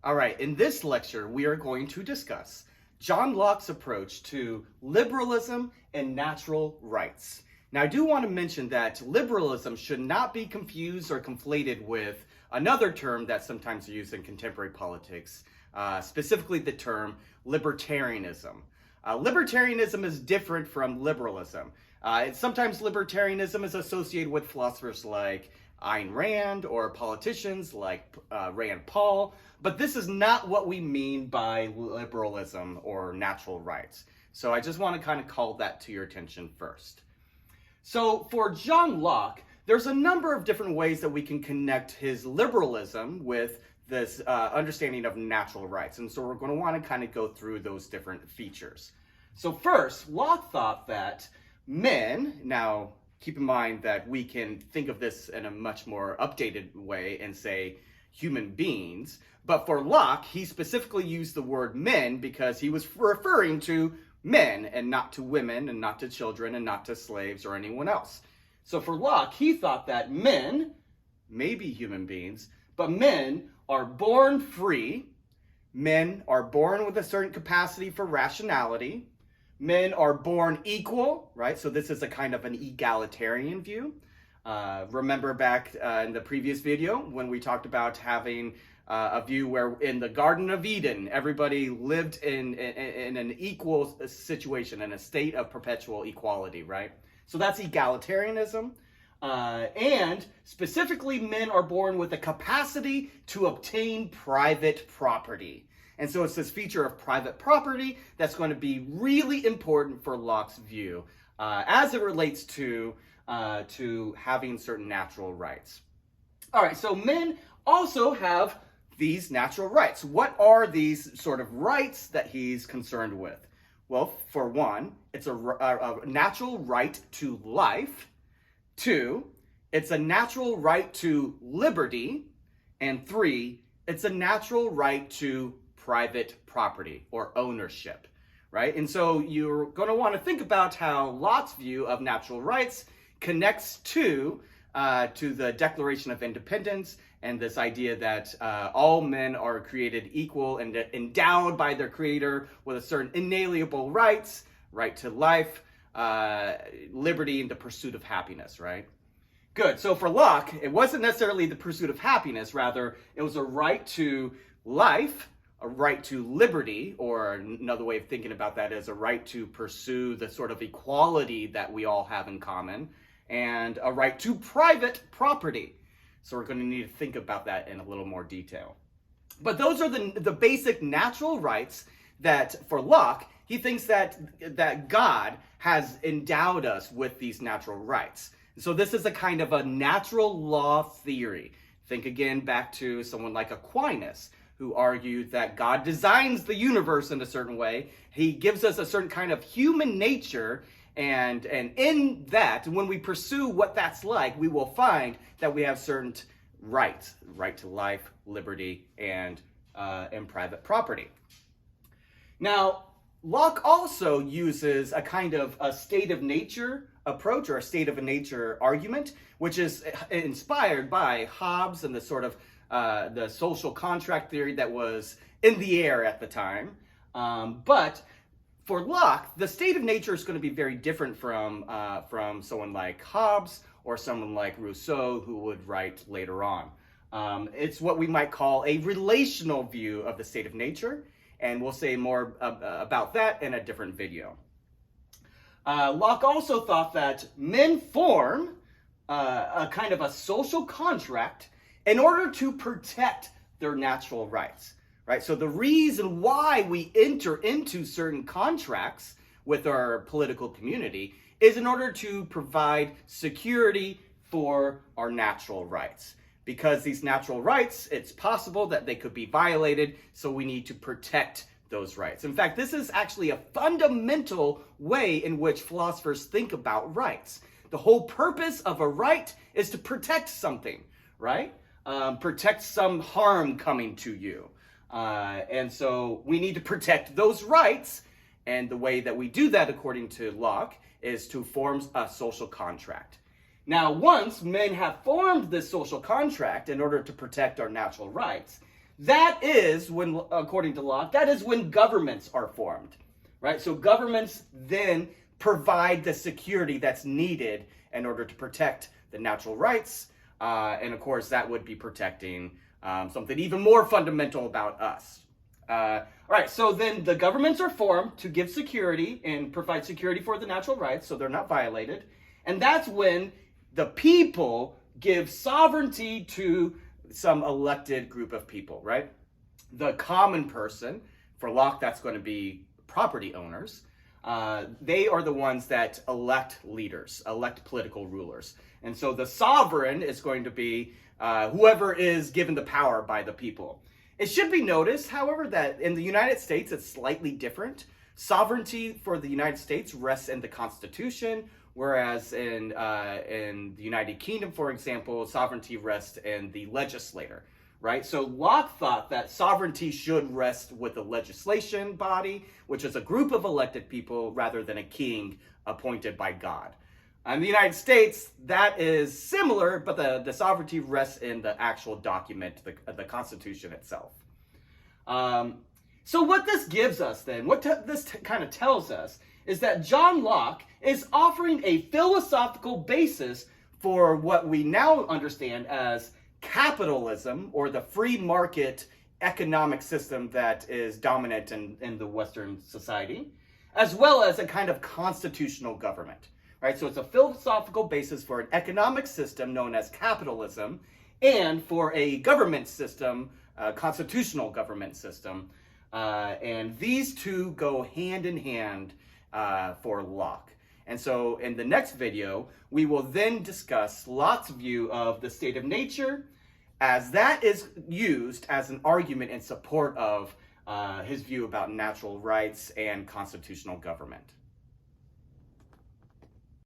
All right, in this lecture, we are going to discuss John Locke's approach to liberalism and natural rights. Now, I do want to mention that liberalism should not be confused or conflated with another term that's sometimes used in contemporary politics, specifically the term libertarianism. Libertarianism is different from liberalism. Sometimes libertarianism is associated with philosophers like Ayn Rand or politicians like Rand Paul, but this is not what we mean by liberalism or natural rights. So I just want to kind of call that to your attention first. So for John Locke, there's a number of different ways that we can connect his liberalism with this understanding of natural rights. And so we're going to want to kind of go through those different features. So first, Locke thought that men, now keep in mind that we can think of this in a much more updated way and say human beings, but for Locke, he specifically used the word men because he was referring to men and not to women and not to children and not to slaves or anyone else. So for Locke, he thought that men may be human beings, but men are born free, men are born with a certain capacity for rationality, men are born equal, right? So this is a kind of an egalitarian view. Remember back in the previous video when we talked about having a view where in the Garden of Eden, everybody lived in an equal situation, in a state of perpetual equality, right? So that's egalitarianism. And specifically, men are born with a capacity to obtain private property. And so it's this feature of private property that's going to be really important for Locke's view as it relates to having certain natural rights. All right, so men also have these natural rights. What are these sort of rights that he's concerned with? Well, for one, it's a natural right to life. Two, it's a natural right to liberty. And three, it's a natural right to private property or ownership, right? And so you're going to want to think about how Locke's view of natural rights connects to the Declaration of Independence and this idea that all men are created equal and endowed by their creator with a certain inalienable rights, right to life, liberty, and the pursuit of happiness, right? Good. So for Locke, it wasn't necessarily the pursuit of happiness, rather it was a right to life, a right to liberty, or another way of thinking about that is a right to pursue the sort of equality that we all have in common, and a right to private property. So we're going to need to think about that in a little more detail. But those are the basic natural rights that, for Locke, he thinks that God has endowed us with these natural rights. So this is a kind of a natural law theory. Think again back to someone like Aquinas, who argued that God designs the universe in a certain way. He gives us a certain kind of human nature, and in that, when we pursue what that's like, we will find that we have certain rights, right to life, liberty, and private property. Now, Locke also uses a kind of a state of nature approach or a state of nature argument, which is inspired by Hobbes and the sort of the social contract theory that was in the air at the time. But for Locke, the state of nature is going to be very different from someone like Hobbes or someone like Rousseau, who would write later on. It's what we might call a relational view of the state of nature, and we'll say more about that in a different video. Locke also thought that men form a kind of a social contract in order to protect their natural rights, right? So the reason why we enter into certain contracts with our political community is in order to provide security for our natural rights. Because these natural rights, it's possible that they could be violated, so we need to protect those rights. In fact, this is actually a fundamental way in which philosophers think about rights. The whole purpose of a right is to protect something, right? Protect some harm coming to you. And so we need to protect those rights. And the way that we do that, according to Locke, is to form a social contract. Now, once men have formed this social contract in order to protect our natural rights, that is when, according to Locke, that is when governments are formed, right? So governments then provide the security that's needed in order to protect the natural rights. And of course, that would be protecting something even more fundamental about us. All right, so then the governments are formed to give security and provide security for the natural rights so they're not violated. And that's when the people give sovereignty to some elected group of people, right? The common person, for Locke, that's going to be property owners. They are the ones that elect leaders, elect political rulers. And so the sovereign is going to be whoever is given the power by the people. It should be noticed, however, that in the United States, it's slightly different. Sovereignty for the United States rests in the Constitution, whereas in the United Kingdom, for example, sovereignty rests in the legislator, right? So Locke thought that sovereignty should rest with the legislation body, which is a group of elected people rather than a king appointed by God. In the United States, that is similar, but the sovereignty rests in the actual document, the Constitution itself. So what this gives us then, this kind of tells us, is that John Locke is offering a philosophical basis for what we now understand as capitalism, or the free market economic system that is dominant in the Western society, as well as a kind of constitutional government. Right, so it's a philosophical basis for an economic system known as capitalism, and for a government system, a constitutional government system. And these two go hand in hand for Locke. And so in the next video, we will then discuss Locke's view of the state of nature, as that is used as an argument in support of his view about natural rights and constitutional government.